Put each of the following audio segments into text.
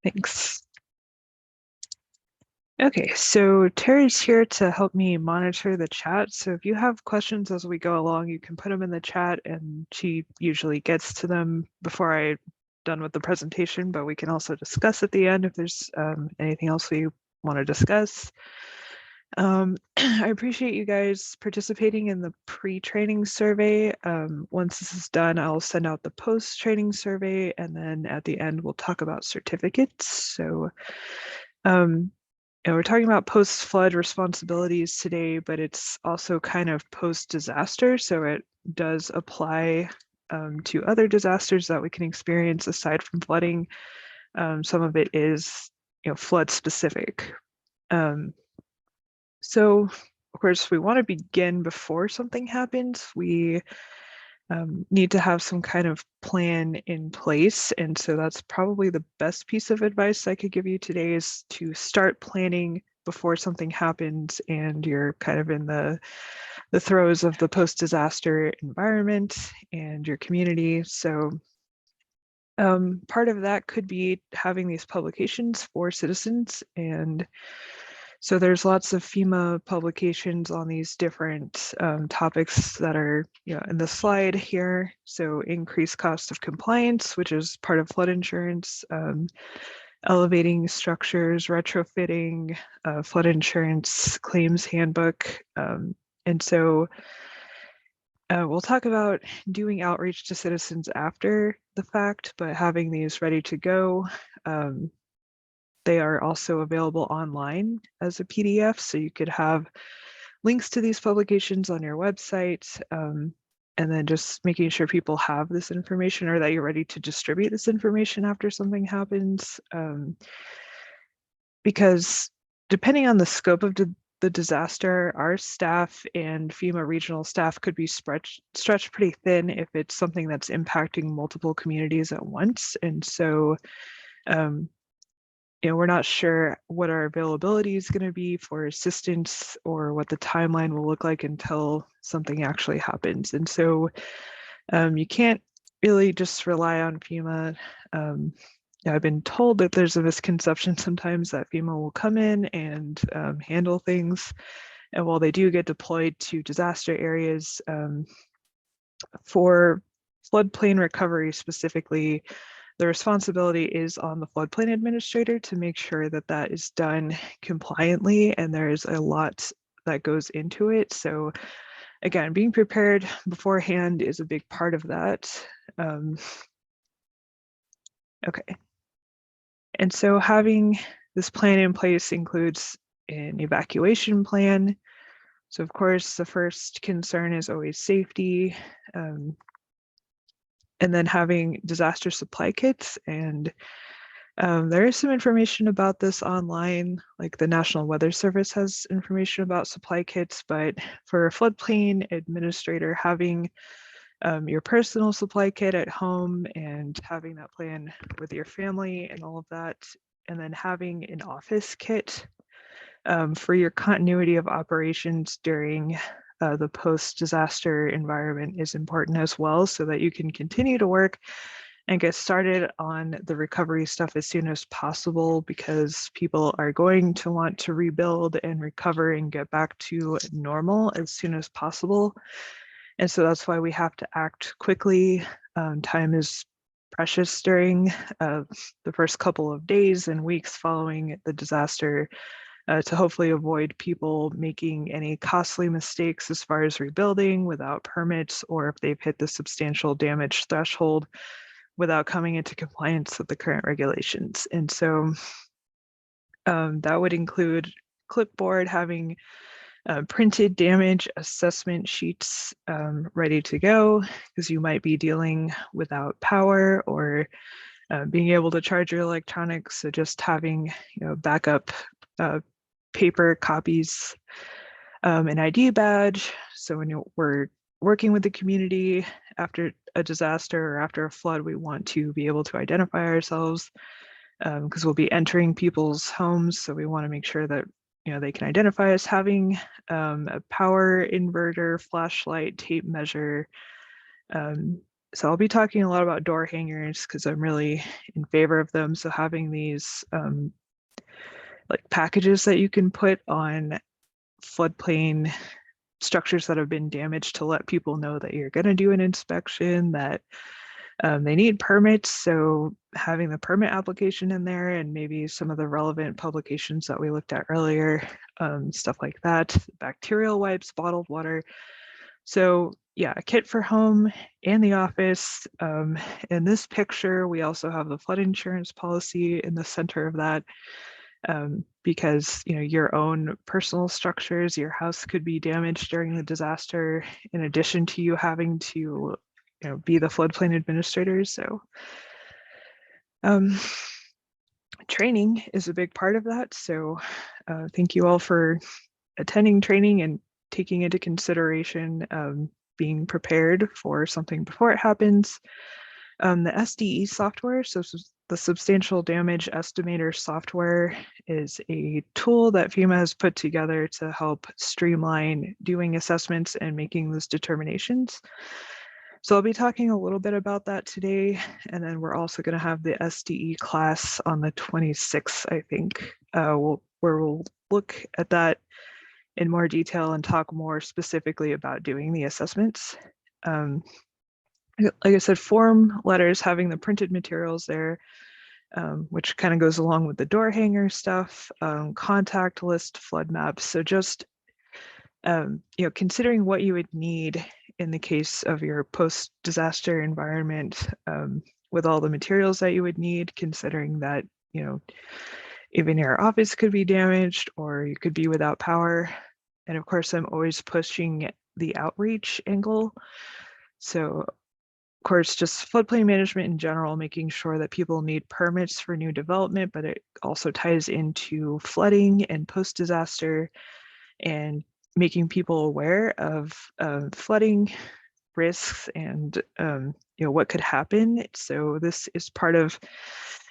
Thanks. Okay, so Terry's here to help me monitor the chat. So if you have questions as we go along, you can put them in the chat and she usually gets to them before I'm done with the presentation, but we can also discuss at the end if there's anything else we want to discuss. I appreciate you guys participating in the pre-training survey. Once this is done, I'll send out the post-training survey, and then at the end, we'll talk about certificates. So we're talking about post-flood responsibilities today, but it's also kind of post-disaster, so it does apply to other disasters that we can experience aside from flooding. Some of it is, flood specific. So, of course, we want to begin before something happens. We need to have some kind of plan in place. And so that's probably the best piece of advice I could give you today is to start planning before something happens and you're kind of in the throes of the post-disaster environment and your community. So part of that could be having these publications for citizens. And so there's lots of FEMA publications on these different topics that are in the slide here. So increased cost of compliance, which is part of flood insurance, elevating structures, retrofitting, flood insurance claims handbook. And so we'll talk about doing outreach to citizens after the fact, but having these ready to go. They are also available online as a PDF, so you could have links to these publications on your website, and then just making sure people have this information or that you're ready to distribute this information after something happens. Because depending on the scope of the disaster, our staff and FEMA regional staff could be stretched pretty thin if it's something that's impacting multiple communities at once. And so we're not sure what our availability is going to be for assistance or what the timeline will look like until something actually happens. And so you can't really just rely on FEMA. I've been told that there's a misconception sometimes that FEMA will come in and handle things. And while they do get deployed to disaster areas, for floodplain recovery specifically, the responsibility is on the floodplain administrator to make sure that that is done compliantly, and there's a lot that goes into it. So again, being prepared beforehand is a big part of that. Okay. And so having this plan in place includes an evacuation plan. So of course, the first concern is always safety. And then having disaster supply kits. And there is some information about this online, like the National Weather Service has information about supply kits, but for a floodplain administrator, having your personal supply kit at home and having that plan with your family and all of that, and then having an office kit for your continuity of operations during the post-disaster environment is important as well, so that you can continue to work and get started on the recovery stuff as soon as possible, because people are going to want to rebuild and recover and get back to normal as soon as possible. And so that's why we have to act quickly. Time is precious during the first couple of days and weeks following the disaster, to hopefully avoid people making any costly mistakes as far as rebuilding without permits, or if they've hit the substantial damage threshold without coming into compliance with the current regulations. And so that would include clipboard, having printed damage assessment sheets ready to go, because you might be dealing without power or being able to charge your electronics. So just having backup paper copies, an ID badge. So when we're working with the community after a disaster or after a flood, we want to be able to identify ourselves, because we'll be entering people's homes. So we want to make sure that they can identify us. Having a power inverter, flashlight, tape measure, So I'll be talking a lot about door hangers because I'm really in favor of them. So having these like packages that you can put on floodplain structures that have been damaged to let people know that you're going to do an inspection, that they need permits. So having the permit application in there and maybe some of the relevant publications that we looked at earlier, stuff like that, bacterial wipes, bottled water. So yeah, a kit for home and the office. In this picture, we also have the flood insurance policy in the center of that. Because your own personal structures, your house could be damaged during the disaster, in addition to you having to be the floodplain administrator. So training is a big part of that. So thank you all for attending training and taking into consideration being prepared for something before it happens. The SDE software, so the Substantial Damage Estimator software, is a tool that FEMA has put together to help streamline doing assessments and making those determinations. So I'll be talking a little bit about that today, and then we're also going to have the SDE class on the 26th, I think, where we'll look at that in more detail and talk more specifically about doing the assessments. Like I said, form letters, having the printed materials there, which kind of goes along with the door hanger stuff, contact list, flood maps. So just considering what you would need in the case of your post-disaster environment, with all the materials that you would need, considering that even your office could be damaged or you could be without power. And of course, I'm always pushing the outreach angle. So of course, just floodplain management in general, making sure that people need permits for new development, but it also ties into flooding and post-disaster and making people aware of flooding risks and what could happen. So this is part of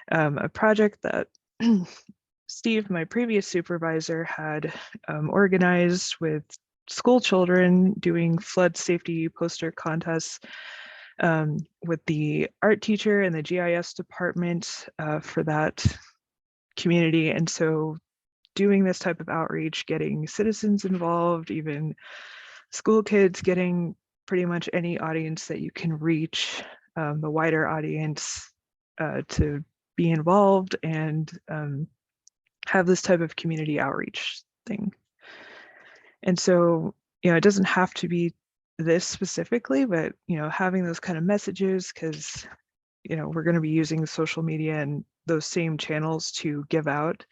a project that Steve, my previous supervisor, had organized with school children doing flood safety poster contests with the art teacher and the GIS department for that community. And so doing this type of outreach, getting citizens involved, even school kids, getting pretty much any audience that you can reach, the wider audience to be involved and have this type of community outreach thing. And so, it doesn't have to be this specifically, but, having those kind of messages, because, we're going to be using social media and those same channels to give out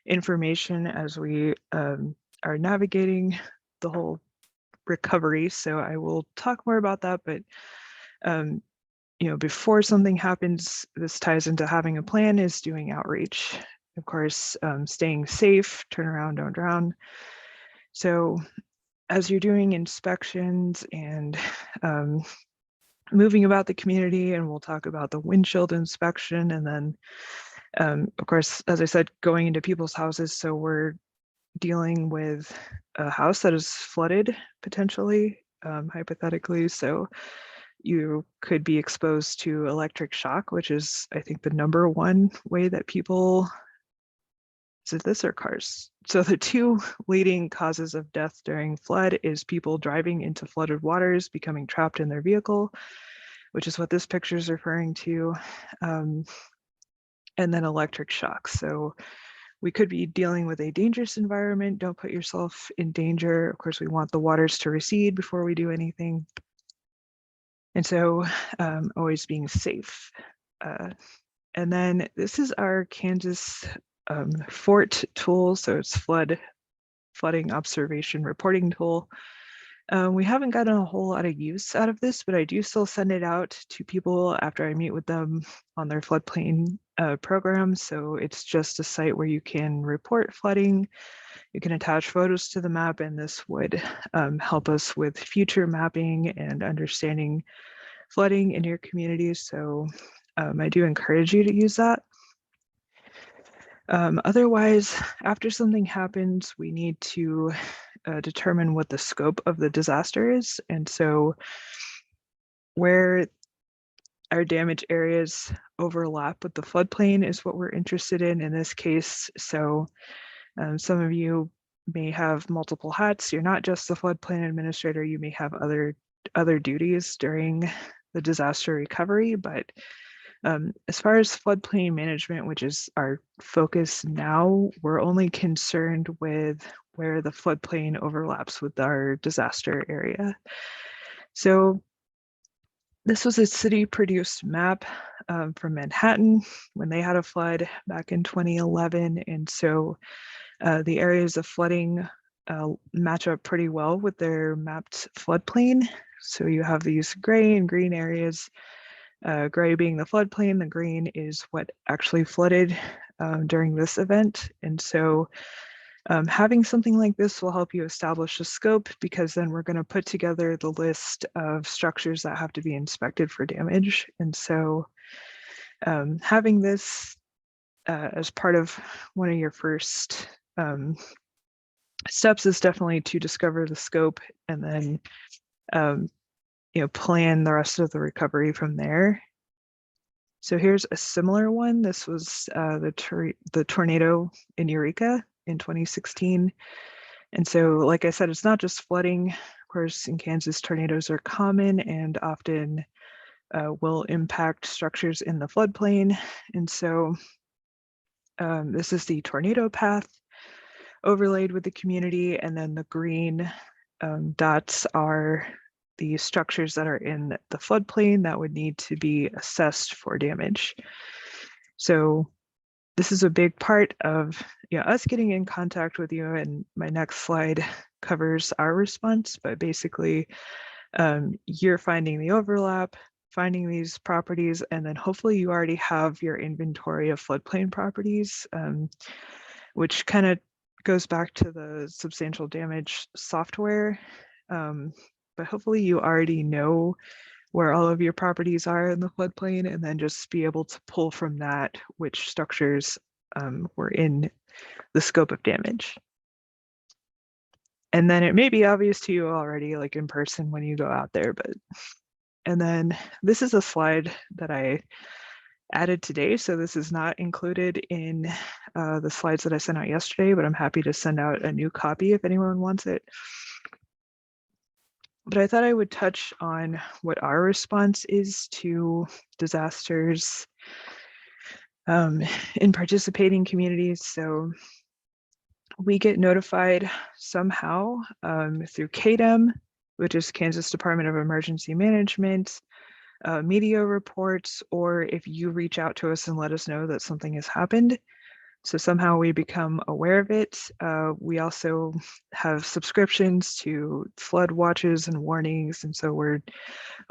information as we are navigating the whole recovery. So I will talk more about that, but before something happens, this ties into having a plan, is doing outreach. Of course, staying safe, turn around, don't drown. So as you're doing inspections and moving about the community, and we'll talk about the windshield inspection, and then of course, as I said, going into people's houses. So we're dealing with a house that is flooded potentially, hypothetically. So you could be exposed to electric shock, which is, I think, the #1 way that people, is it this or cars? So the 2 leading causes of death during flood is people driving into flooded waters, becoming trapped in their vehicle, which is what this picture is referring to, and then electric shock. So we could be dealing with a dangerous environment. Don't put yourself in danger. Of course, we want the waters to recede before we do anything. And so always being safe. And then this is our Kansas FORT tool. So it's flooding observation reporting tool. We haven't gotten a whole lot of use out of this, but I do still send it out to people after I meet with them on their floodplain program. So it's just a site where you can report flooding. You can attach photos to the map, and this would help us with future mapping and understanding flooding in your communities. So I do encourage you to use that. Otherwise, after something happens, we need to determine what the scope of the disaster is. And so where our damage areas overlap with the floodplain is what we're interested in this case. So some of you may have multiple hats. You're not just the floodplain administrator. You may have other duties during the disaster recovery, but as far as floodplain management, which is our focus now, we're only concerned with where the floodplain overlaps with our disaster area. So this was a city-produced map from Manhattan when they had a flood back in 2011. And so the areas of flooding match up pretty well with their mapped floodplain. So you have these gray and green areas, gray being the floodplain, the green is what actually flooded during this event. And so having something like this will help you establish a scope, because then we're going to put together the list of structures that have to be inspected for damage. And so having this as part of one of your first steps is definitely to discover the scope and then plan the rest of the recovery from there. So here's a similar one. This was the tornado in Eureka in 2016. And so, like I said, it's not just flooding. Of course, in Kansas, tornadoes are common and often will impact structures in the floodplain. And so this is the tornado path overlaid with the community, and then the green dots are the structures that are in the floodplain that would need to be assessed for damage. So this is a big part of us getting in contact with you, and my next slide covers our response, but basically you're finding the overlap, finding these properties, and then hopefully you already have your inventory of floodplain properties, which kind of goes back to the substantial damage software. But hopefully you already know where all of your properties are in the floodplain, and then just be able to pull from that which structures were in the scope of damage. And then it may be obvious to you already, like in person when you go out there, and then this is a slide that I added today. So this is not included in the slides that I sent out yesterday, but I'm happy to send out a new copy if anyone wants it. But I thought I would touch on what our response is to disasters in participating communities. So we get notified somehow through KDEM, which is Kansas Department of Emergency Management, media reports, or if you reach out to us and let us know that something has happened. So somehow we become aware of it. We also have subscriptions to flood watches and warnings. And so we're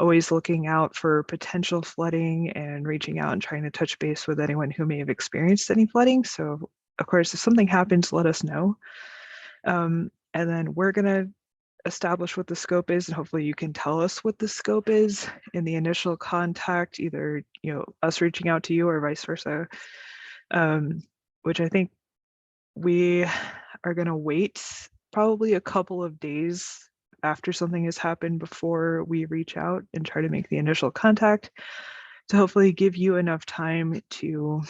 always looking out for potential flooding and reaching out and trying to touch base with anyone who may have experienced any flooding. So of course, if something happens, let us know. And then we're gonna establish what the scope is, and hopefully you can tell us what the scope is in the initial contact, either us reaching out to you or vice versa. Which I think we are going to wait probably a couple of days after something has happened before we reach out and try to make the initial contact, to hopefully give you enough time to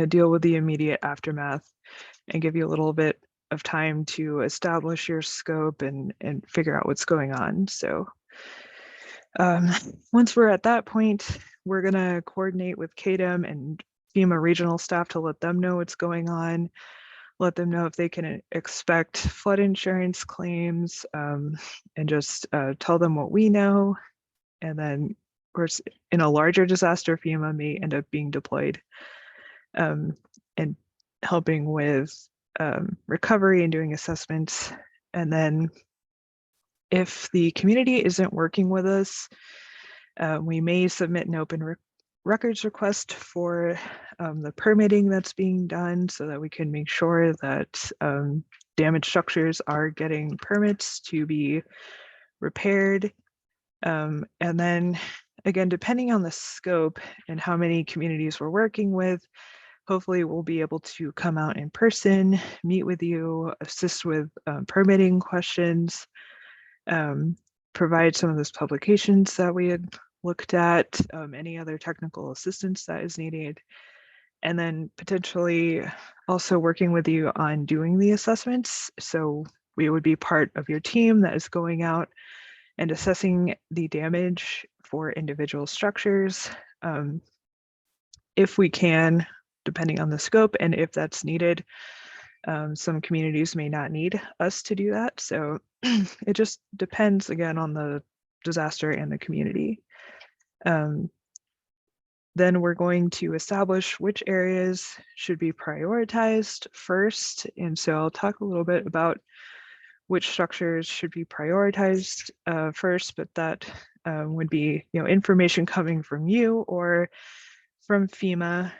deal with the immediate aftermath and give you a little bit of time to establish your scope and figure out what's going on. So once we're at that point, we're going to coordinate with KDEM and FEMA regional staff to let them know what's going on, let them know if they can expect flood insurance claims, and just tell them what we know. And then, of course, in a larger disaster, FEMA may end up being deployed and helping with recovery and doing assessments. And then if the community isn't working with us, we may submit an open records request for the permitting that's being done, so that we can make sure that damaged structures are getting permits to be repaired. And then again, depending on the scope and how many communities we're working with, hopefully we'll be able to come out in person, meet with you, assist with permitting questions, provide some of those publications that we had looked at, any other technical assistance that is needed, and then potentially also working with you on doing the assessments. So we would be part of your team that is going out and assessing the damage for individual structures, if we can, depending on the scope, and if that's needed. Some communities may not need us to do that. So it just depends, again, on the disaster and the community. Then we're going to establish which areas should be prioritized first. And so I'll talk a little bit about which structures should be prioritized first, but that would be, information coming from you or from FEMA.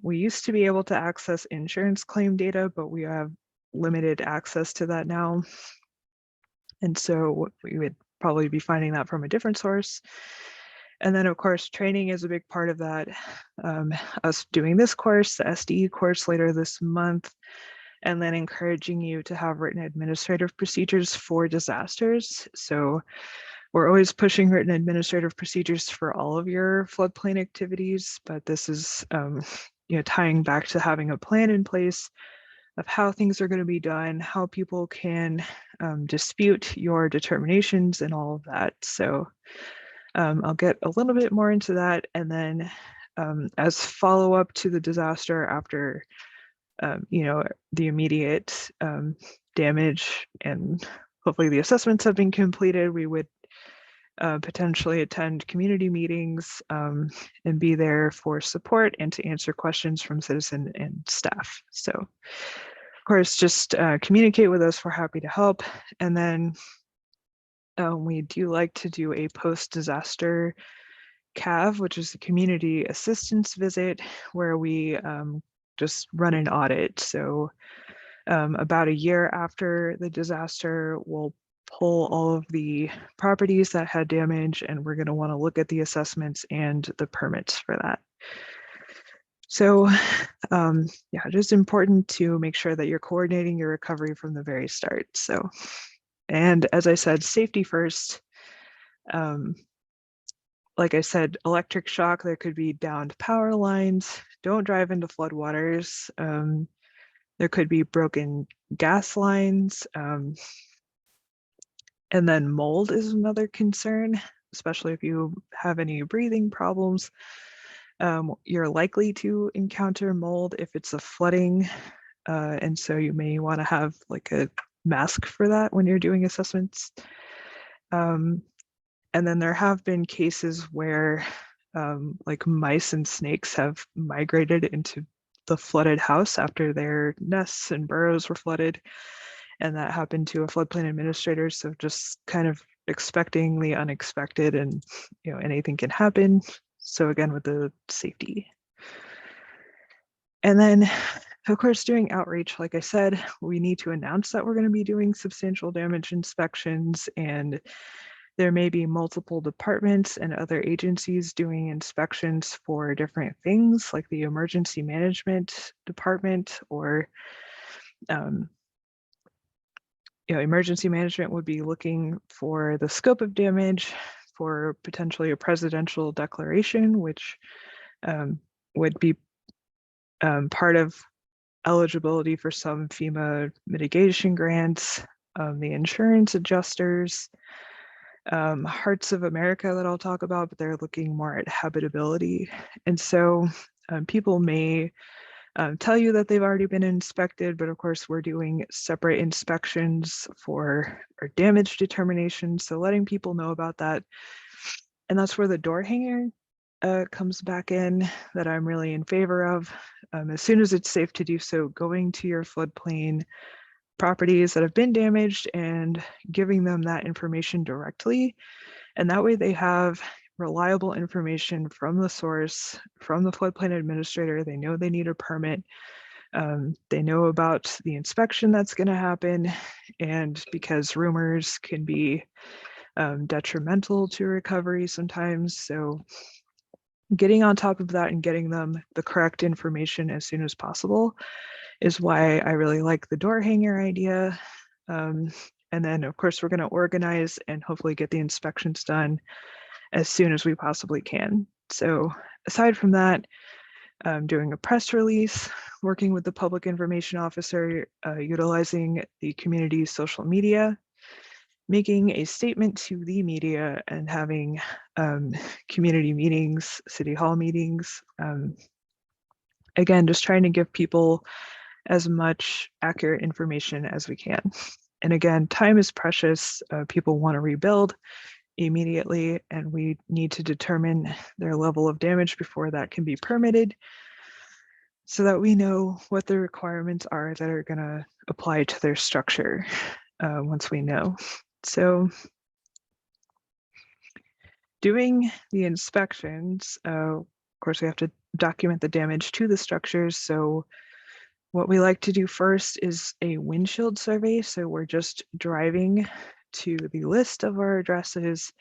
We used to be able to access insurance claim data, but we have limited access to that now. And so we would probably be finding that from a different source. And then, of course, training is a big part of that. Us doing this course, the SDE course later this month, and then encouraging you to have written administrative procedures for disasters. So we're always pushing written administrative procedures for all of your floodplain activities, but this is tying back to having a plan in place of how things are going to be done, how people can dispute your determinations and all of that. So I'll get a little bit more into that. And then as follow-up to the disaster after, the immediate damage and hopefully the assessments have been completed, we would potentially attend community meetings and be there for support and to answer questions from citizen and staff. So of course, just communicate with us. We're happy to help. And then we do like to do a post-disaster CAV, which is a community assistance visit, where we just run an audit. So about a year after the disaster, we'll pull all of the properties that had damage, and we're going to want to look at the assessments and the permits for that. So yeah, just important to make sure that you're coordinating your recovery from the very start. So, and as I said, safety first. Like I said, electric shock, there could be downed power lines. Don't drive into floodwaters. There could be broken gas lines. And then mold is another concern, especially if you have any breathing problems. You're likely to encounter mold if it's a flooding. And so you may want to have like a mask for that when you're doing assessments. And then there have been cases where like mice and snakes have migrated into the flooded house after their nests and burrows were flooded. And that happened to a floodplain administrator. So just kind of expecting the unexpected, and anything can happen. So again, with the safety. And then of course, doing outreach, like I said, we need to announce that we're going to be doing substantial damage inspections, and there may be multiple departments and other agencies doing inspections for different things, like the emergency management department, or emergency management would be looking for the scope of damage for potentially a presidential declaration, which would be part of eligibility for some FEMA mitigation grants, the insurance adjusters, Hearts of America that I'll talk about, but they're looking more at habitability. And so people may tell you that they've already been inspected, but of course we're doing separate inspections for our damage determination. So letting people know about that. And that's where the door hanger comes back in, that I'm really in favor of. As soon as it's safe to do so, going to your floodplain properties that have been damaged and giving them that information directly. And that way they have reliable information from the source, from the floodplain administrator. They know they need a permit. They know about the inspection that's going to happen. And because rumors can be detrimental to recovery sometimes. So getting on top of that and getting them the correct information as soon as possible is why I really like the door hanger idea. And then of course we're going to organize and hopefully get the inspections done as soon as we possibly can. So aside from that, doing a press release, working with the public information officer, utilizing the community's social media, making a statement to the media, and having community meetings, city hall meetings. Again, just trying to give people as much accurate information as we can. And again, time is precious. People want to rebuild immediately, and we need to determine their level of damage before that can be permitted, so that we know what the requirements are that are going to apply to their structure once we know. So doing the inspections, of course, we have to document the damage to the structures. So what we like to do first is a windshield survey. So we're just driving to the list of our addresses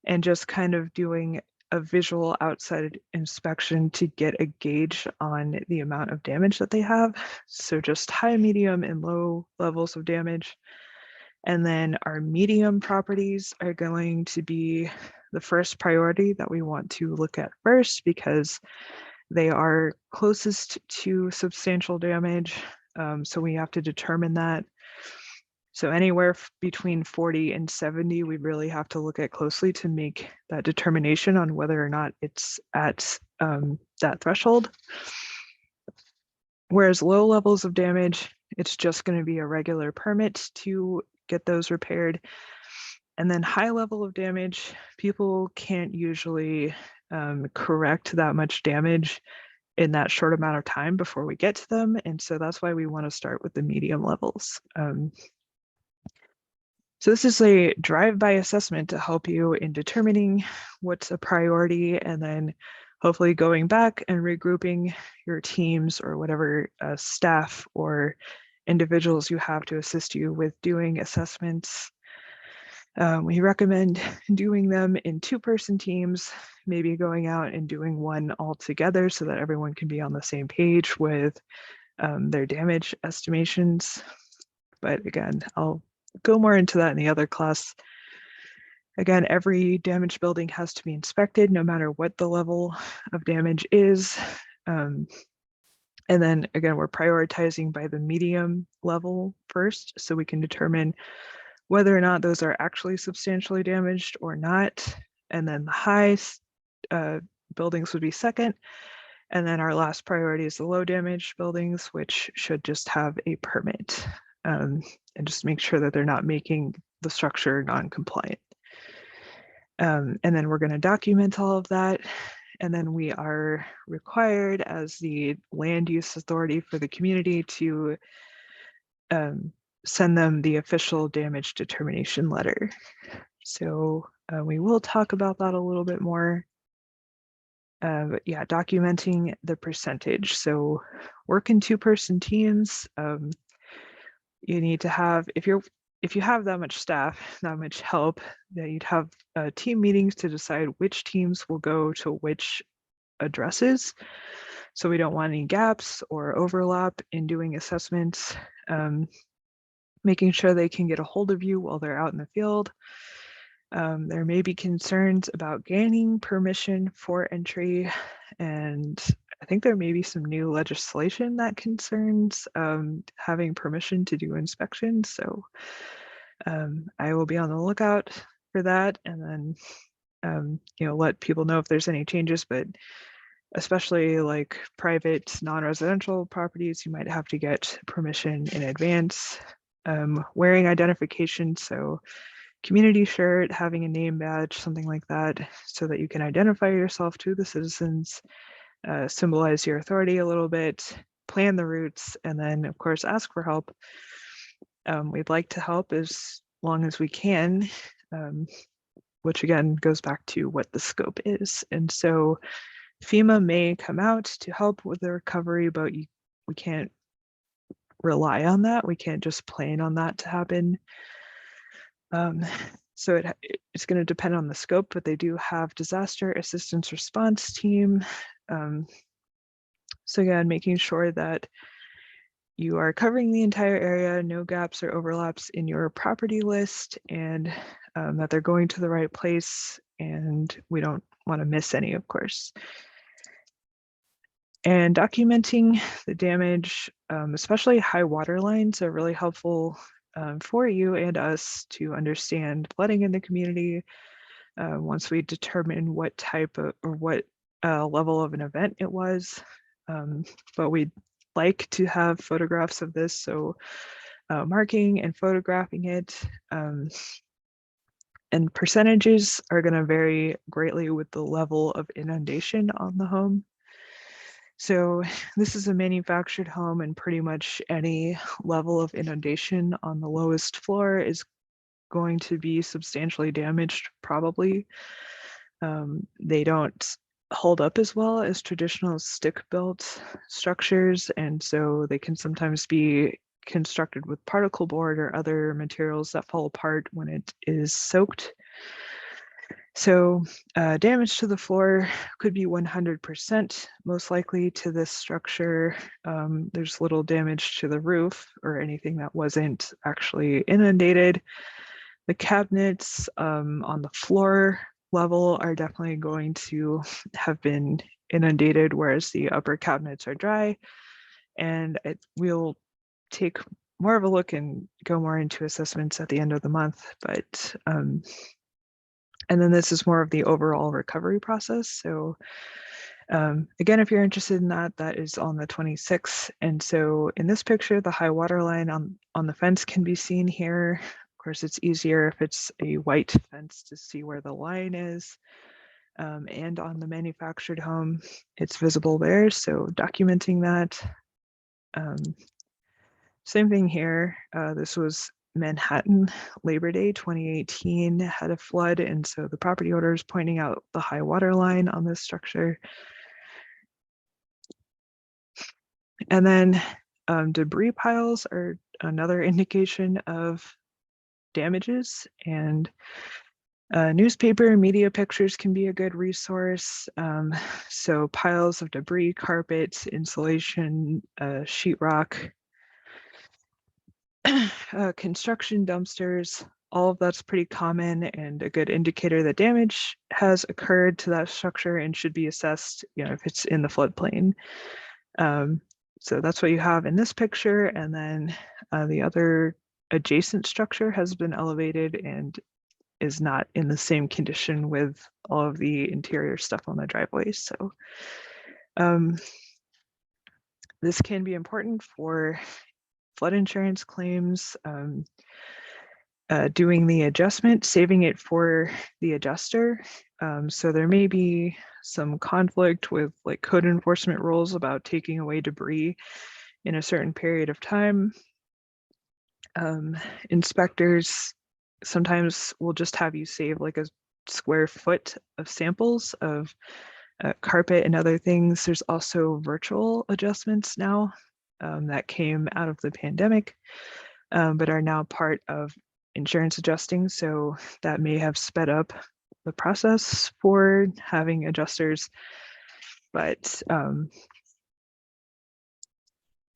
and just kind of doing a visual outside inspection to get a gauge on the amount of damage that they have. So just high, medium, and low levels of damage. And then our medium properties are going to be the first priority that we want to look at first, because they are closest to substantial damage. So we have to determine that. So anywhere between 40 and 70, we really have to look at closely to make that determination on whether or not it's at that threshold. Whereas low levels of damage, it's just going to be a regular permit to get those repaired. And then high level of damage, people can't usually correct that much damage in that short amount of time before we get to them. And so that's why we want to start with the medium levels. So this is a drive-by assessment to help you in determining what's a priority, and then hopefully going back and regrouping your teams or whatever staff or individuals you have to assist you with doing assessments. We recommend doing them in 2-person teams, maybe going out and doing one all together so that everyone can be on the same page with their damage estimations. But again, I'll go more into that in the other class. Again, every damaged building has to be inspected no matter what the level of damage is. And then again, we're prioritizing by the medium level first, so we can determine whether or not those are actually substantially damaged or not. And then the high buildings would be second. And then our last priority is the low damage buildings, which should just have a permit. And just make sure that they're not making the structure non-compliant. And then we're going to document all of that. And then we are required as the land use authority for the community to send them the official damage determination letter. So we will talk about that a little bit more. But yeah, documenting the percentage. So work in 2-person teams. You need to have, if you have that much staff, that much help, that you'd have team meetings to decide which teams will go to which addresses. So we don't want any gaps or overlap in doing assessments. Making sure they can get a hold of you while they're out in the field. There may be concerns about gaining permission for entry, and I think there may be some new legislation that concerns having permission to do inspections. So I will be on the lookout for that, and then let people know if there's any changes. But especially like private non-residential properties, you might have to get permission in advance. Wearing identification, so community shirt, having a name badge, something like that, so that you can identify yourself to the citizens, symbolize your authority a little bit, plan the routes, and then of course ask for help. We'd like to help as long as we can, which again goes back to what the scope is. And so FEMA may come out to help with the recovery, but we can't rely on that. We can't just plan on that to happen. So it's going to depend on the scope, but they do have disaster assistance response team. So again, making sure that you are covering the entire area, no gaps or overlaps in your property list, and that they're going to the right place, and we don't want to miss any, of course. And documenting the damage, especially high water lines, are really helpful for you and us to understand flooding in the community once we determine what type of or what level of an event it was. But we'd like to have photographs of this, so marking and photographing it. And percentages are going to vary greatly with the level of inundation on the home. So this is a manufactured home, and pretty much any level of inundation on the lowest floor is going to be substantially damaged, probably. They don't hold up as well as traditional stick-built structures, and so they can sometimes be constructed with particle board or other materials that fall apart when it is soaked. So damage to the floor could be 100% most likely to this structure. There's little damage to the roof or anything that wasn't actually inundated. The cabinets on the floor level are definitely going to have been inundated, whereas the upper cabinets are dry. And we'll take more of a look and go more into assessments at the end of the month, but and then this is more of the overall recovery process. So again, if you're interested in that, that is on the 26th. And so in this picture, the high water line on the fence can be seen here. Of course, it's easier if it's a white fence to see where the line is. And on the manufactured home, it's visible there. So documenting that. Same thing here. This was Manhattan, Labor Day 2018 had a flood, and so the property owner is pointing out the high water line on this structure. And then debris piles are another indication of damages, and newspaper and media pictures can be a good resource. So piles of debris, carpet, insulation, sheetrock, construction dumpsters, all of that's pretty common and a good indicator that damage has occurred to that structure and should be assessed, if it's in the floodplain. So that's what you have in this picture. And then the other adjacent structure has been elevated and is not in the same condition with all of the interior stuff on the driveway. So this can be important for flood insurance claims, doing the adjustment, saving it for the adjuster. So there may be some conflict with like code enforcement rules about taking away debris in a certain period of time. Inspectors sometimes will just have you save like a square foot of samples of carpet and other things. There's also virtual adjustments now that came out of the pandemic, but are now part of insurance adjusting. So that may have sped up the process for having adjusters. But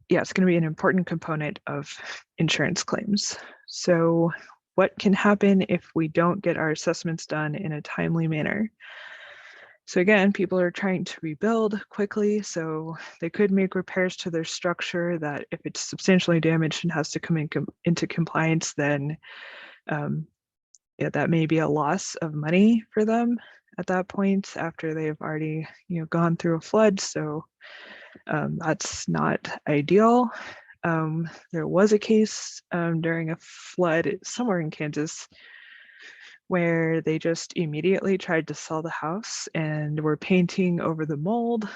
yeah, it's going to be an important component of insurance claims. So what can happen if we don't get our assessments done in a timely manner? So again, people are trying to rebuild quickly, so they could make repairs to their structure that if it's substantially damaged and has to come into compliance, then yeah, that may be a loss of money for them at that point after they've already gone through a flood. So that's not ideal. There was a case during a flood somewhere in Kansas where they just immediately tried to sell the house and were painting over the mold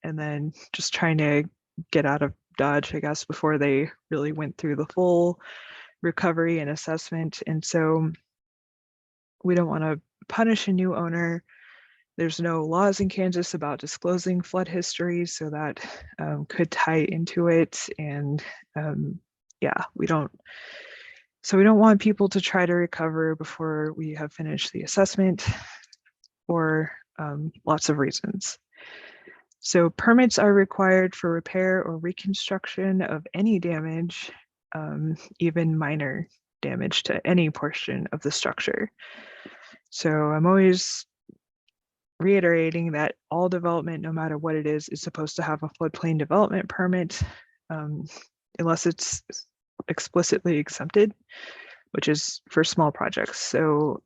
and then just trying to get out of Dodge, I guess, before they really went through the full recovery and assessment. And so we don't want to punish a new owner. There's no laws in Kansas about disclosing flood history, so that could tie into it. And yeah, we don't want people to try to recover before we have finished the assessment for lots of reasons. So permits are required for repair or reconstruction of any damage, even minor damage to any portion of the structure. So I'm always reiterating that all development, no matter what it is supposed to have a floodplain development permit, unless it's explicitly exempted, which is for small projects. So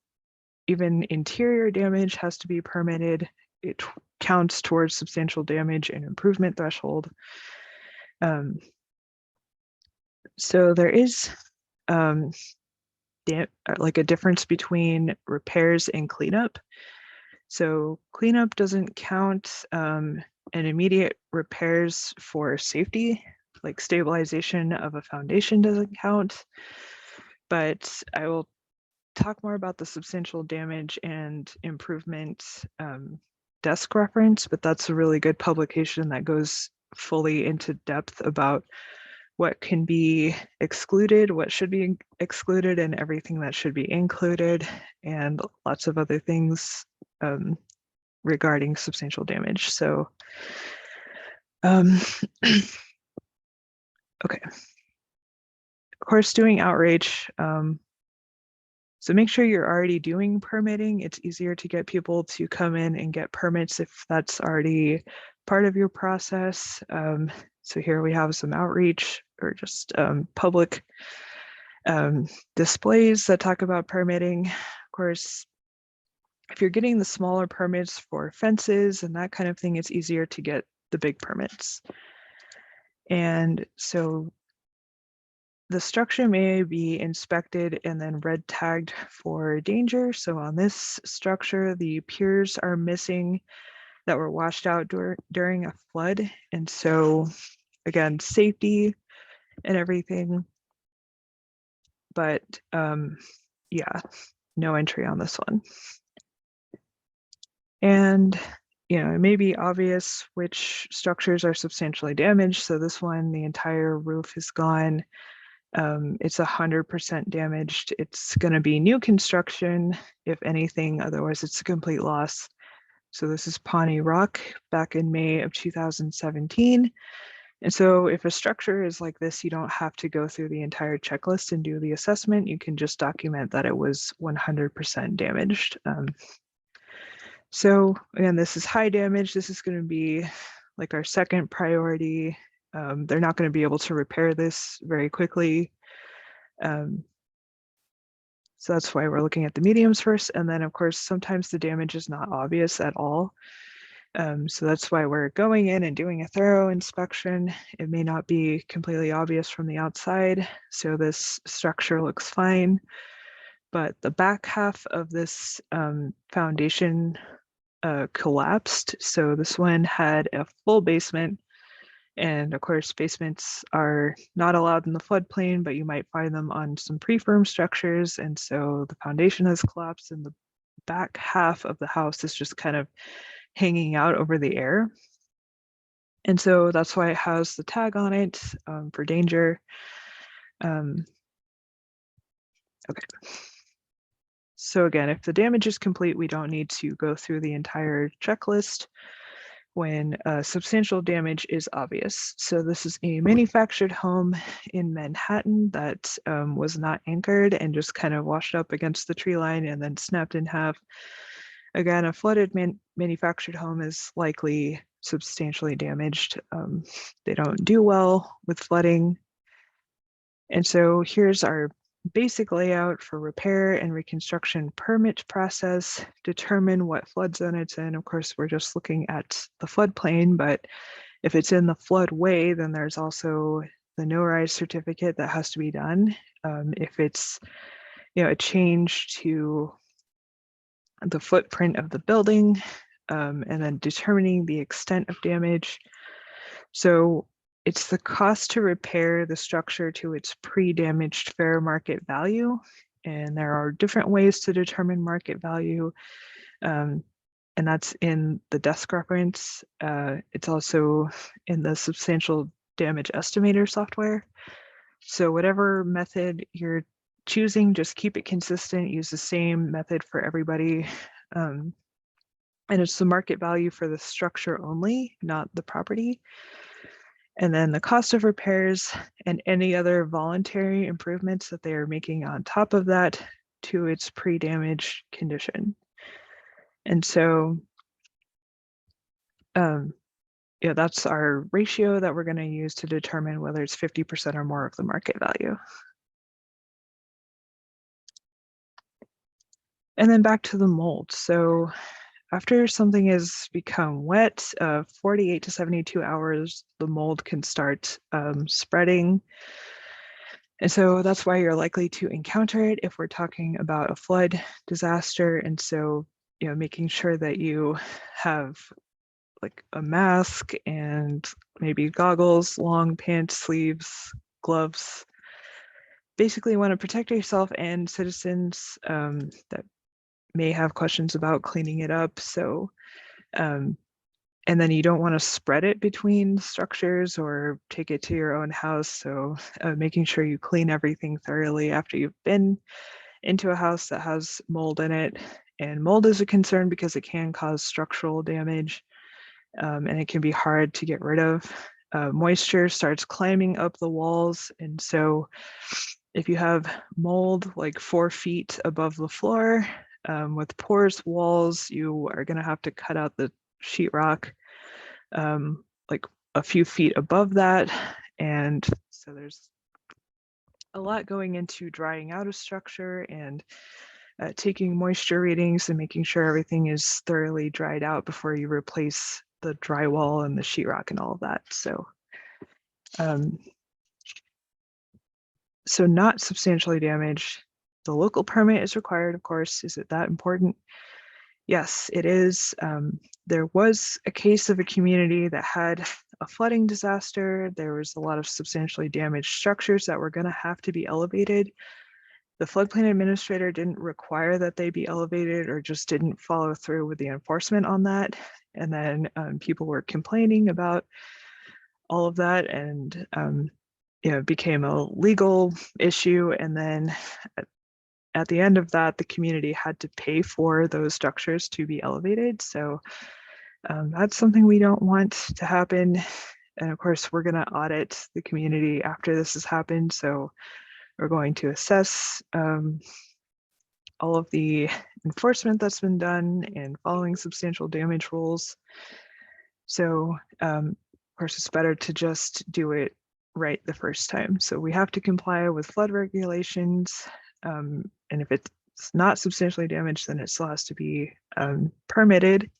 even interior damage has to be permitted. It counts towards substantial damage and improvement threshold. So there is like a difference between repairs and cleanup. So cleanup doesn't count, and immediate repairs for safety, like stabilization of a foundation doesn't count. But I will talk more about the substantial damage and improvement desk reference, but that's a really good publication that goes fully into depth about what can be excluded, what should be excluded, and everything that should be included, and lots of other things regarding substantial damage. So, okay. Of course, doing outreach. So make sure you're already doing permitting. It's easier to get people to come in and get permits if that's already part of your process. So here we have some outreach or just public displays that talk about permitting. Of course, if you're getting the smaller permits for fences and that kind of thing, it's easier to get the big permits. And so the structure may be inspected and then red tagged for danger. So on this structure, the piers are missing that were washed out during a flood. And so again, safety and everything, but yeah, no entry on this one. And it may be obvious which structures are substantially damaged. So this one, the entire roof is gone. It's 100% damaged. It's going to be new construction, if anything, otherwise it's a complete loss. So this is Pawnee Rock back in May of 2017. And so if a structure is like this, you don't have to go through the entire checklist and do the assessment. You can just document that it was 100% damaged. So again, this is high damage. This is going to be like our second priority. They're not going to be able to repair this very quickly. So that's why we're looking at the mediums first. And then of course, sometimes the damage is not obvious at all. So that's why we're going in and doing a thorough inspection. It may not be completely obvious from the outside. So this structure looks fine, but the back half of this foundation collapsed. So this one had a full basement. And of course, basements are not allowed in the floodplain, but you might find them on some pre-firm structures. And so the foundation has collapsed and the back half of the house is just kind of hanging out over the air. And so that's why it has the tag on it for danger. Okay. So again, if the damage is complete, we don't need to go through the entire checklist when substantial damage is obvious. So this is a manufactured home in Manhattan that was not anchored and just kind of washed up against the tree line and then snapped in half. Again, a flooded manufactured home is likely substantially damaged. They don't do well with flooding. And so here's our basic layout for repair and reconstruction permit process. Determine what flood zone it's in. Of course, we're just looking at the floodplain, but if it's in the floodway, then there's also the no-rise certificate that has to be done. If it's a change to the footprint of the building, and then determining the extent of damage. So it's the cost to repair the structure to its pre-damaged fair market value. And there are different ways to determine market value. And that's in the desk reference. It's also in the substantial damage estimator software. So whatever method you're choosing, just keep it consistent, use the same method for everybody. And it's the market value for the structure only, not the property. And then the cost of repairs and any other voluntary improvements that they are making on top of that to its pre-damage condition. And so, yeah, that's our ratio that we're going to use to determine whether it's 50% or more of the market value. And then back to the mold. So after something has become wet, 48 to 72 hours, the mold can start spreading. And so that's why you're likely to encounter it if we're talking about a flood disaster. And so, you know, making sure that you have like a mask and maybe goggles, long pants, sleeves, gloves. Basically, you want to protect yourself and citizens that may have questions about cleaning it up. So, and then you don't want to spread it between structures or take it to your own house. So making sure you clean everything thoroughly after you've been into a house that has mold in it. And mold is a concern because it can cause structural damage and it can be hard to get rid of. Moisture starts climbing up the walls. And so if you have mold like 4 feet above the floor with porous walls, you are going to have to cut out the sheetrock like a few feet above that. And so there's a lot going into drying out a structure and taking moisture readings and making sure everything is thoroughly dried out before you replace the drywall and the sheetrock and all of that. So not substantially damaged. The local permit is required, of course. Is it that important? Yes, it is. There was a case of a community that had a flooding disaster. There was a lot of substantially damaged structures that were going to have to be elevated. The floodplain administrator didn't require that they be elevated or just didn't follow through with the enforcement on that. And then people were complaining about all of that, and you know, it became a legal issue. And then at the end of that, the community had to pay for those structures to be elevated. So that's something we don't want to happen. And of course, we're going to audit the community after this has happened. So we're going to assess all of the enforcement that's been done and following substantial damage rules. So of course, it's better to just do it right the first time. So we have to comply with flood regulations. And if it's not substantially damaged, then it still has to be permitted.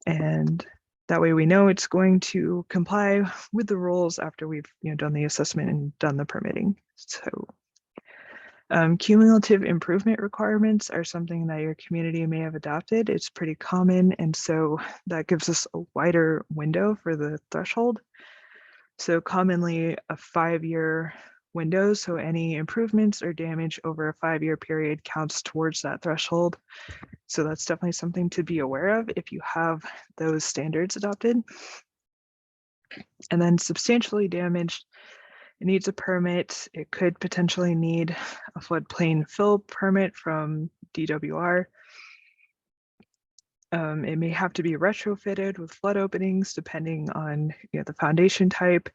And that way we know it's going to comply with the rules after we've done the assessment and done the permitting. So cumulative improvement requirements are something that your community may have adopted. It's pretty common, and so that gives us a wider window for the threshold. So commonly a 5-year window, so any improvements or damage over a 5-year period counts towards that threshold. So that's definitely something to be aware of if you have those standards adopted. And then substantially damaged, it needs a permit. It could potentially need a floodplain fill permit from DWR. It may have to be retrofitted with flood openings depending on the foundation type.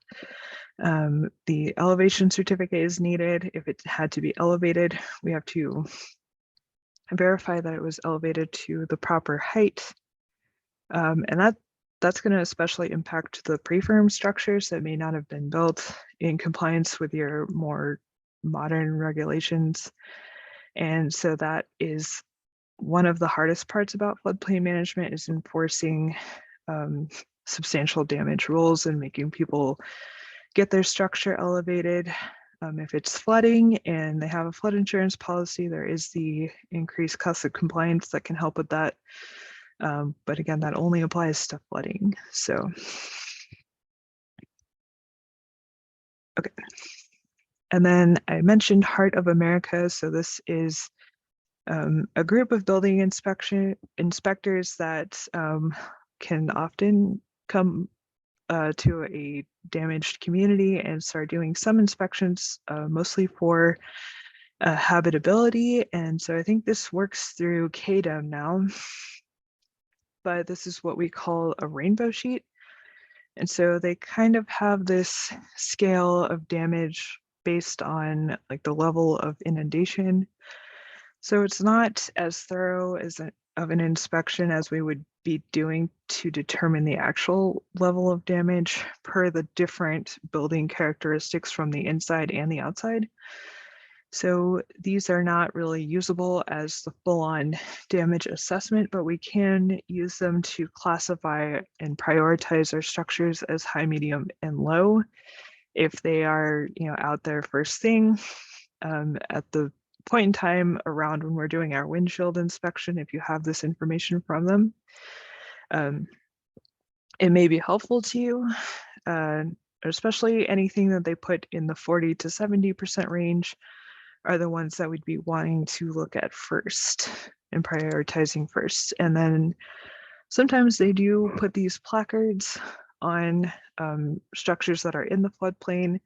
The elevation certificate is needed. If it had to be elevated, we have to verify that it was elevated to the proper height. And that's going to especially impact the preform structures that may not have been built in compliance with your more modern regulations. And so that is one of the hardest parts about floodplain management, is enforcing substantial damage rules and making people get their structure elevated. If it's flooding and they have a flood insurance policy, there is the increased cost of compliance that can help with that. But again, that only applies to flooding. So, okay. And then I mentioned Heart of America. So this is a group of building inspectors that can often come to a damaged community and start doing some inspections, mostly for habitability. And so I think this works through CADEM now. but this is what we call a rainbow sheet. And so they kind of have this scale of damage based on like the level of inundation. So it's not as thorough as of an inspection as we would be doing to determine the actual level of damage per the different building characteristics from the inside and the outside. So these are not really usable as the full-on damage assessment, but we can use them to classify and prioritize our structures as high, medium, and low if they are, out there first thing at the point in time around when we're doing our windshield inspection. If you have this information from them, it may be helpful to you, especially anything that they put in the 40 to 70% range are the ones that we'd be wanting to look at first and prioritizing first. And then sometimes they do put these placards on structures that are in the floodplain.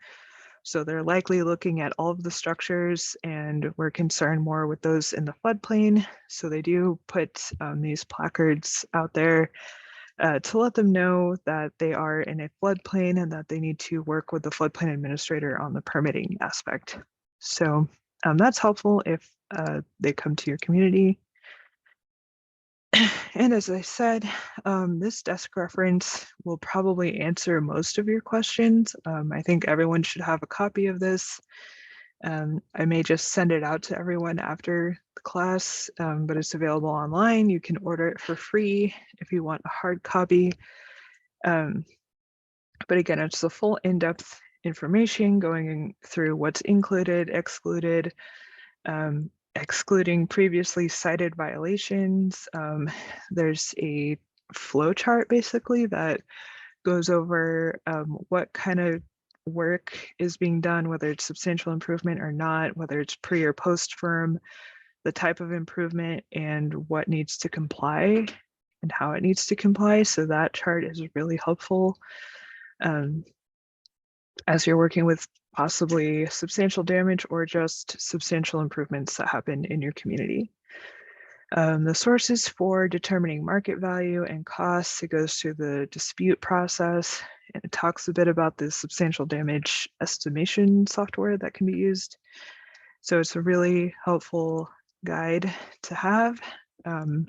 So they're likely looking at all of the structures, and we're concerned more with those in the floodplain. So they do put these placards out there to let them know that they are in a floodplain and that they need to work with the floodplain administrator on the permitting aspect. So that's helpful if they come to your community. And as I said, this desk reference will probably answer most of your questions. I think everyone should have a copy of this. I may just send it out to everyone after the class, but it's available online. You can order it for free if you want a hard copy. But again, it's the full in-depth information going through what's included, excluded, excluding previously cited violations. There's a flow chart basically that goes over what kind of work is being done, whether it's substantial improvement or not, whether it's pre or post firm, the type of improvement, and what needs to comply and how it needs to comply. So that chart is really helpful as you're working with possibly substantial damage or just substantial improvements that happen in your community. The sources for determining market value and costs, it goes through the dispute process, and it talks a bit about the substantial damage estimation software that can be used. So it's a really helpful guide to have. The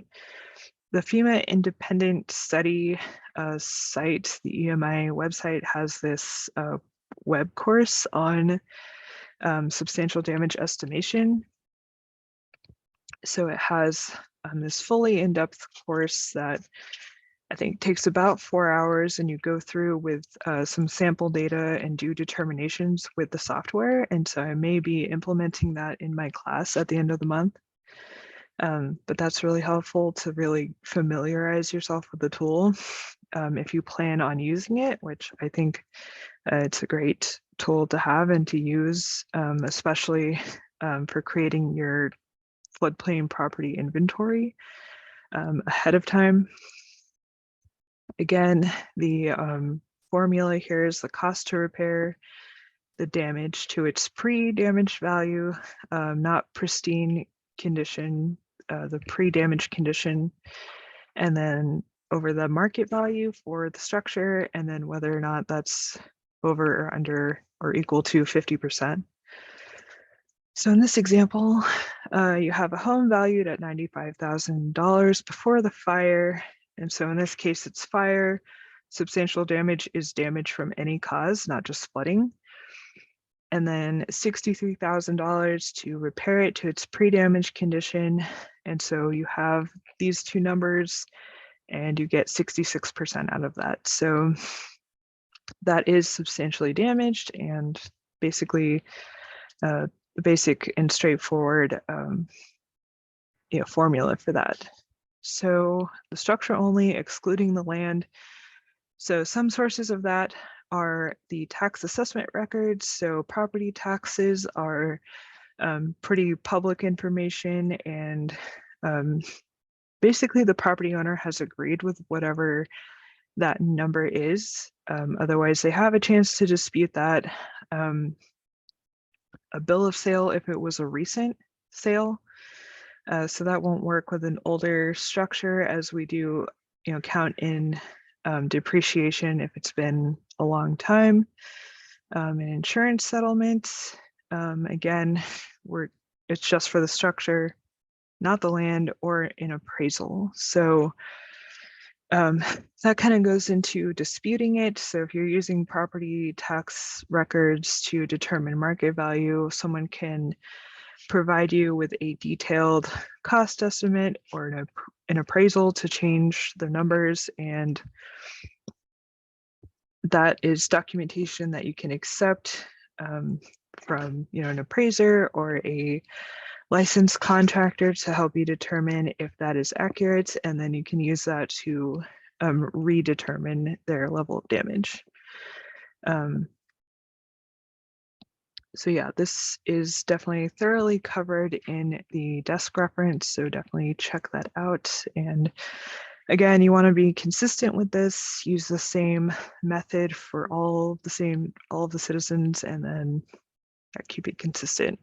FEMA independent study site, the EMI website, has this web course on substantial damage estimation. So it has this fully in-depth course that I think takes about 4 hours, and you go through with some sample data and do determinations with the software. And so I may be implementing that in my class at the end of the month. But that's really helpful to really familiarize yourself with the tool if you plan on using it, which I think it's a great tool to have and to use, especially for creating your floodplain property inventory ahead of time. Again, the formula here is the cost to repair the damage to its pre-damage value, not pristine condition, the pre-damage condition, and then over the market value for the structure, and then whether or not that's over or under or equal to 50%. So in this example, you have a home valued at $95,000 before the fire. And so in this case, it's fire. Substantial damage is damage from any cause, not just flooding. And then $63,000 to repair it to its pre-damage condition. And so you have these two numbers and you get 66% out of that. So that is substantially damaged, and basically the basic and straightforward formula for that. So the structure only, excluding the land. So some sources of that are the tax assessment records. So property taxes are pretty public information, and basically the property owner has agreed with whatever that number is. Otherwise, they have a chance to dispute that. A bill of sale if it was a recent sale. So that won't work with an older structure, as we do count in depreciation if it's been a long time, and insurance settlements. Again, it's just for the structure, not the land, or an appraisal. So that kind of goes into disputing it. So if you're using property tax records to determine market value, someone can provide you with a detailed cost estimate or an appraisal to change the numbers, and that is documentation that you can accept from an appraiser or a licensed contractor to help you determine if that is accurate, and then you can use that to redetermine their level of damage. So yeah, this is definitely thoroughly covered in the desk reference, so definitely check that out. And again, you want to be consistent with this, use the same method for all of the citizens, and then keep it consistent.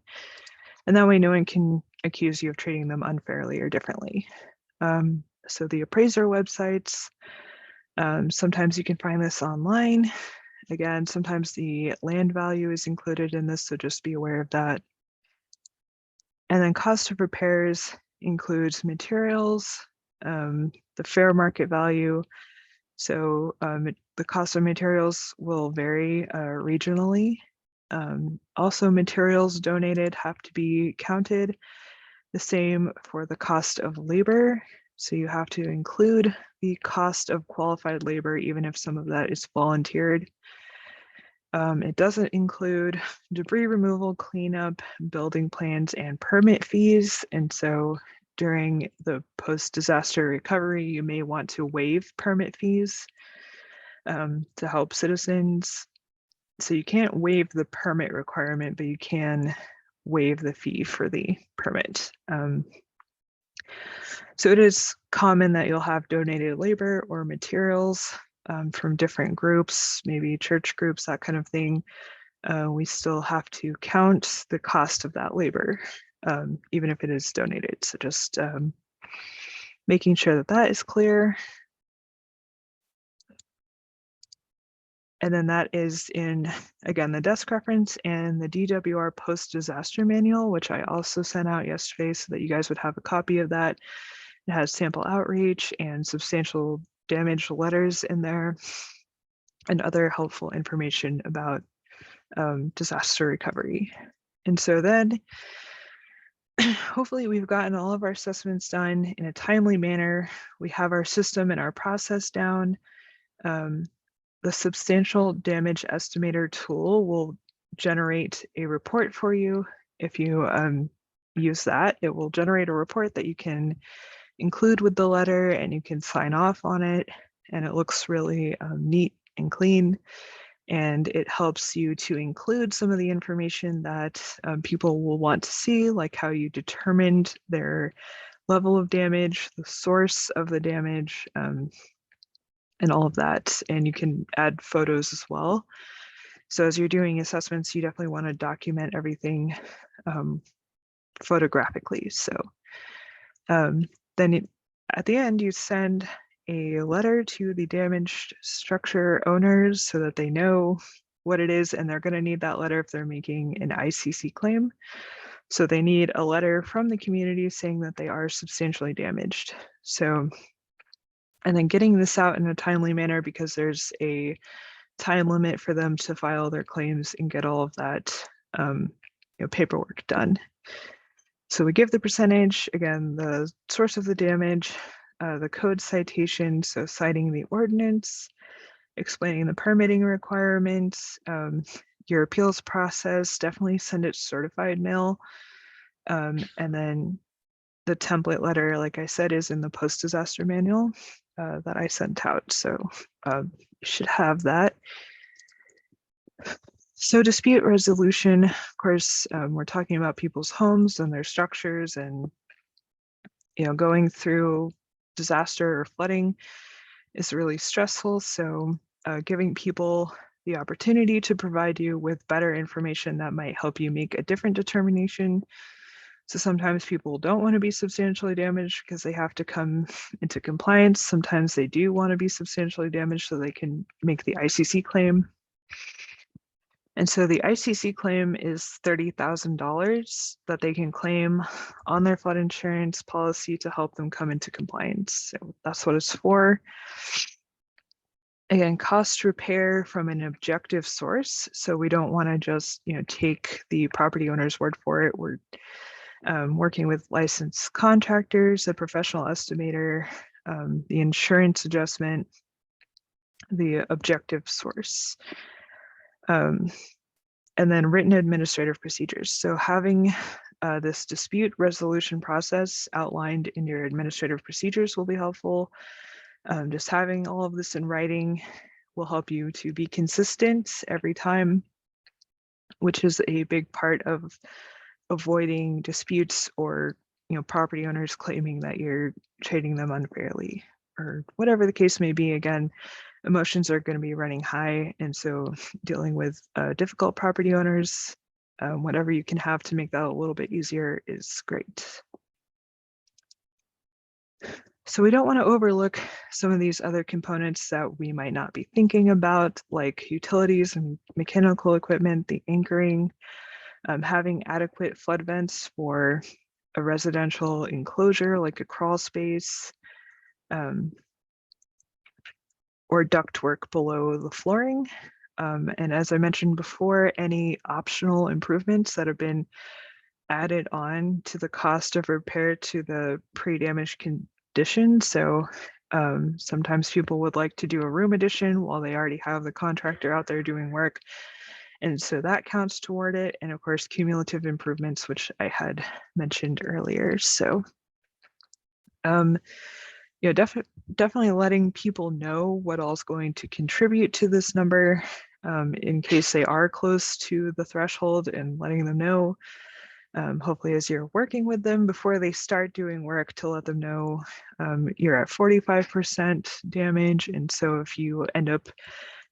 And that way no one can accuse you of treating them unfairly or differently. So the appraiser websites, sometimes you can find this online. Again, sometimes the land value is included in this, so just be aware of that. And then cost of repairs includes materials, the fair market value. So the cost of materials will vary regionally. Also, materials donated have to be counted. The same for the cost of labor. So you have to include the cost of qualified labor, even if some of that is volunteered. It doesn't include debris removal, cleanup, building plans, and permit fees. And so during the post-disaster recovery, you may want to waive permit fees to help citizens. So you can't waive the permit requirement, but you can waive the fee for the permit. So it is common that you'll have donated labor or materials from different groups, maybe church groups, that kind of thing. We still have to count the cost of that labor, even if it is donated. So just making sure that that is clear. And then that is in, again, the desk reference and the DWR post-disaster manual, which I also sent out yesterday so that you guys would have a copy of that. It has sample outreach and substantial damage letters in there and other helpful information about disaster recovery. And so then hopefully we've gotten all of our assessments done in a timely manner. We have our system and our process down. The substantial damage estimator tool will generate a report for you. If you use that, it will generate a report that you can include with the letter and you can sign off on it. And it looks really neat and clean. And it helps you to include some of the information that people will want to see, like how you determined their level of damage, the source of the damage, and all of that. And you can add photos as well. So as you're doing assessments, you definitely want to document everything photographically. So then at the end, you send a letter to the damaged structure owners so that they know what it is, and they're going to need that letter if they're making an ICC claim. So they need a letter from the community saying that they are substantially damaged. So, and then getting this out in a timely manner, because there's a time limit for them to file their claims and get all of that paperwork done. So we give the percentage, again, the source of the damage, the code citation, so citing the ordinance, explaining the permitting requirements, your appeals process, definitely send it certified mail. And then the template letter, like I said, is in the post-disaster manual that I sent out. So you should have that. So dispute resolution, of course, we're talking about people's homes and their structures, and going through disaster or flooding is really stressful. So giving people the opportunity to provide you with better information that might help you make a different determination. So sometimes people don't want to be substantially damaged because they have to come into compliance. Sometimes they do want to be substantially damaged so they can make the ICC claim. And so the ICC claim is $30,000 that they can claim on their flood insurance policy to help them come into compliance. So that's what it's for. Again, cost to repair from an objective source. So we don't want to just, take the property owner's word for it. We're working with licensed contractors, a professional estimator, the insurance adjustment, the objective source. And then written administrative procedures. So having this dispute resolution process outlined in your administrative procedures will be helpful. Just having all of this in writing will help you to be consistent every time, which is a big part of avoiding disputes or property owners claiming that you're treating them unfairly or whatever the case may be. Again, emotions are going to be running high, and so dealing with difficult property owners, whatever you can have to make that a little bit easier is great. So we don't want to overlook some of these other components that we might not be thinking about, like utilities and mechanical equipment, the anchoring, having adequate flood vents for a residential enclosure like a crawl space, or ductwork below the flooring. And as I mentioned before, any optional improvements that have been added on to the cost of repair to the pre-damage condition. So sometimes people would like to do a room addition while they already have the contractor out there doing work. And so that counts toward it. And of course, cumulative improvements, which I had mentioned earlier. So definitely letting people know what all is going to contribute to this number in case they are close to the threshold, and letting them know, hopefully as you're working with them before they start doing work, to let them know you're at 45% damage. And so if you end up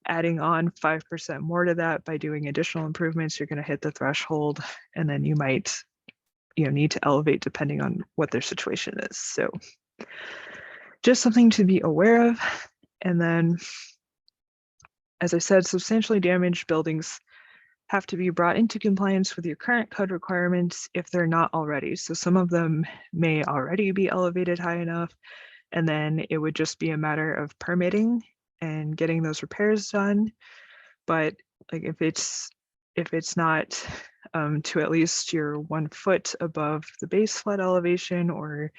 adding on 5% more to that by doing additional improvements, you're going to hit the threshold, and then you might need to elevate depending on what their situation is. So just something to be aware of. And then, as I said, substantially damaged buildings have to be brought into compliance with your current code requirements if they're not already. So some of them may already be elevated high enough, and then it would just be a matter of permitting and getting those repairs done. But like if it's not to at least your 1 foot above the base flood elevation, or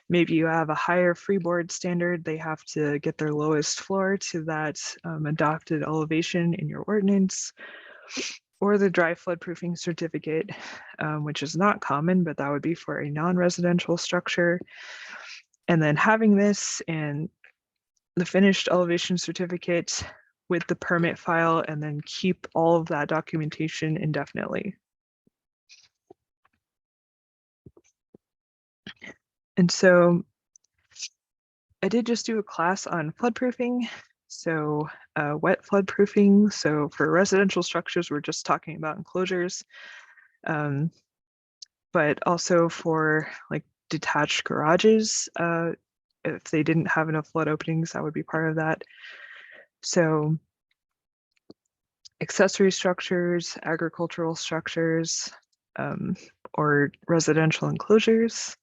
maybe you have a higher freeboard standard, they have to get their lowest floor to that adopted elevation in your ordinance, or the dry flood proofing certificate, which is not common, but that would be for a non-residential structure. And then having this and the finished elevation certificate with the permit file, and then keep all of that documentation indefinitely. And so I did just do a class on floodproofing. So wet floodproofing. So for residential structures, we're just talking about enclosures. But also for like detached garages, if they didn't have enough flood openings, that would be part of that. So accessory structures, agricultural structures, or residential enclosures.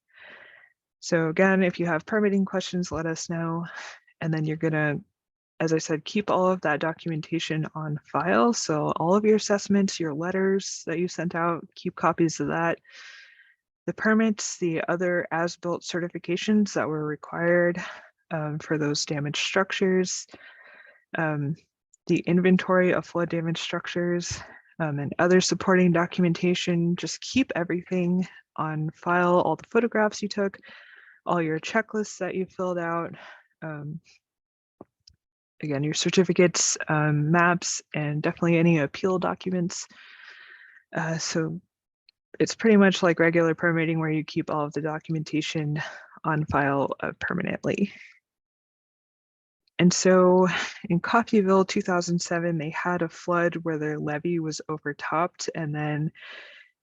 So again, if you have permitting questions, let us know. And then you're gonna, as I said, keep all of that documentation on file. So all of your assessments, your letters that you sent out, keep copies of that. The permits, the other as-built certifications that were required for those damaged structures, the inventory of flood damaged structures, and other supporting documentation. Just keep everything on file, all the photographs you took, all your checklists that you filled out, again, your certificates, maps, and definitely any appeal documents. So it's pretty much like regular permitting where you keep all of the documentation on file permanently. And so in Coffeyville 2007, they had a flood where their levee was overtopped, and then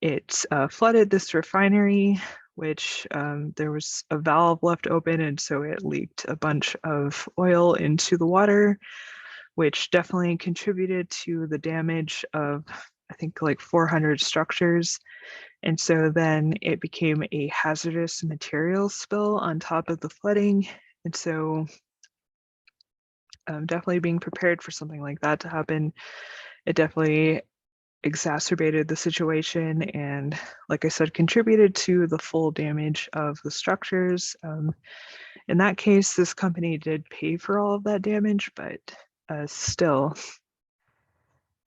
It flooded this refinery, which there was a valve left open, and so it leaked a bunch of oil into the water, which definitely contributed to the damage of, I think, like 400 structures. And so then it became a hazardous materials spill on top of the flooding. And so definitely being prepared for something like that to happen, it definitely exacerbated the situation and, like I said, contributed to the full damage of the structures. In that case, this company did pay for all of that damage, but still.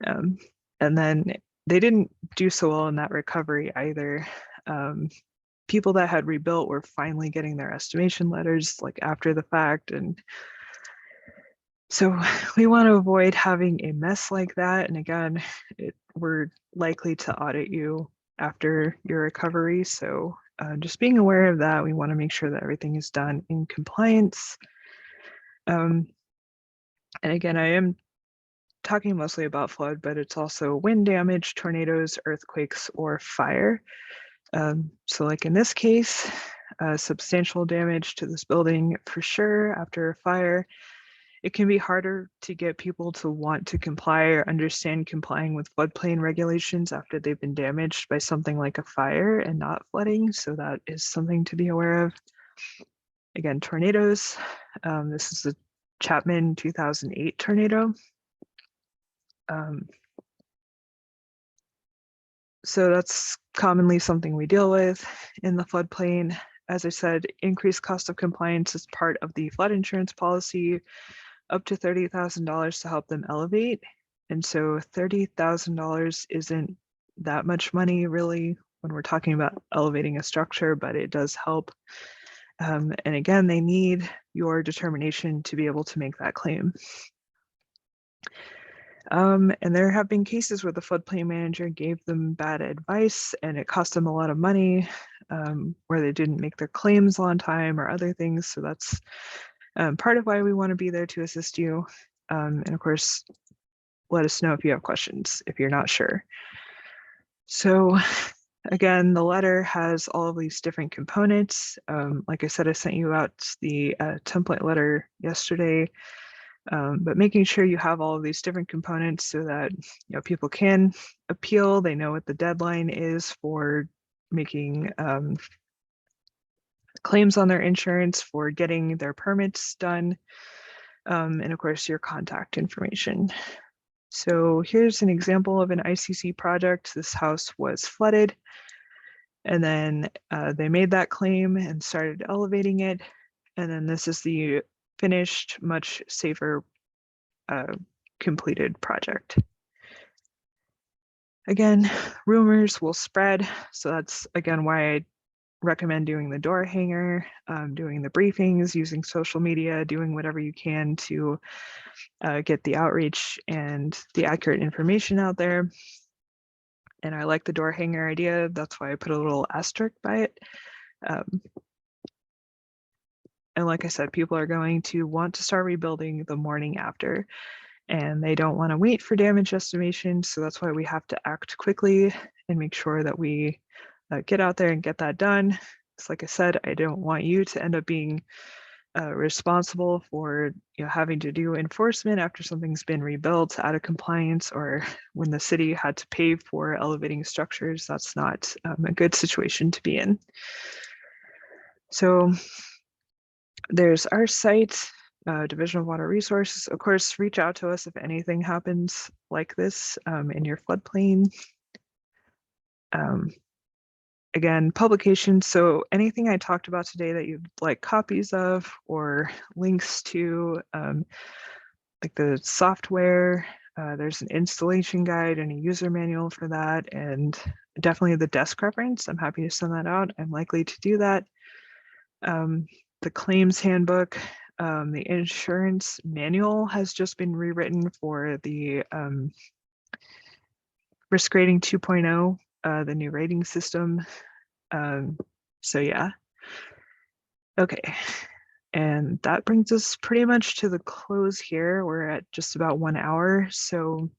And then they didn't do so well in that recovery either. People that had rebuilt were finally getting their estimation letters like after the fact, and so we want to avoid having a mess like that. And again, we're likely to audit you after your recovery. So just being aware of that, we want to make sure that everything is done in compliance. And again, I am talking mostly about flood, but it's also wind damage, tornadoes, earthquakes, or fire. So like in this case, substantial damage to this building for sure after a fire. It can be harder to get people to want to comply or understand complying with floodplain regulations after they've been damaged by something like a fire and not flooding. So that is something to be aware of. Again, tornadoes. This is the Chapman 2008 tornado. So that's commonly something we deal with in the floodplain. As I said, increased cost of compliance is part of the flood insurance policy, up to $30,000 to help them elevate. And so $30,000 isn't that much money really when we're talking about elevating a structure, but it does help. And again, they need your determination to be able to make that claim. And there have been cases where the floodplain manager gave them bad advice and it cost them a lot of money, where they didn't make their claims on time or other things. So that's part of why we want to be there to assist you. And of course, let us know if you have questions, if you're not sure. So again, the letter has all of these different components. Like I said, I sent you out the template letter yesterday, but making sure you have all of these different components so that people can appeal. They know what the deadline is for making claims on their insurance, for getting their permits done, and of course your contact information. So here's an example of an ICC project. This house was flooded, and then they made that claim and started elevating it. And then this is the finished, much safer, completed project. Again, rumors will spread. So that's, again, why I recommend doing the door hanger, doing the briefings, using social media, doing whatever you can to get the outreach and the accurate information out there. And I like the door hanger idea. That's why I put a little asterisk by it. And like I said, people are going to want to start rebuilding the morning after, and they don't want to wait for damage estimation. So that's why we have to act quickly and make sure that we get out there and get that done. Because like I said, I don't want you to end up being responsible for having to do enforcement after something's been rebuilt out of compliance, or when the city had to pay for elevating structures. That's not a good situation to be in. So there's our site, Division of Water Resources. Of course, reach out to us if anything happens like this in your floodplain. Again, publications. So anything I talked about today that you'd like copies of or links to, like the software, there's an installation guide and a user manual for that, and definitely the desk reference. I'm happy to send that out. I'm likely to do that. The claims handbook, the insurance manual has just been rewritten for the risk rating 2.0, the new rating system. So yeah. Okay. And that brings us pretty much to the close here. We're at just about 1 hour. So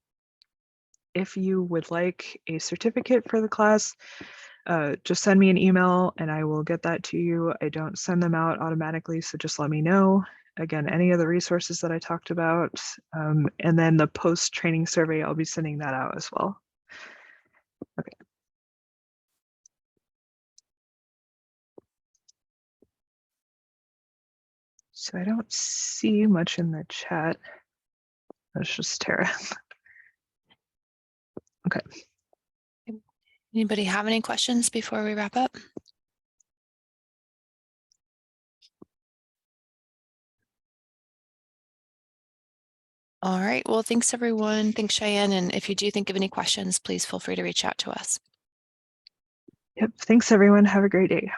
if you would like a certificate for the class, just send me an email and I will get that to you. I don't send them out automatically, so just let me know. Again, any of the resources that I talked about, and then the post-training survey, I'll be sending that out as well. Okay. So I don't see much in the chat. That's just Tara. Okay. Anybody have any questions before we wrap up? All right, well, thanks everyone. Thanks, Cheyenne. And if you do think of any questions, please feel free to reach out to us. Yep, thanks everyone. Have a great day.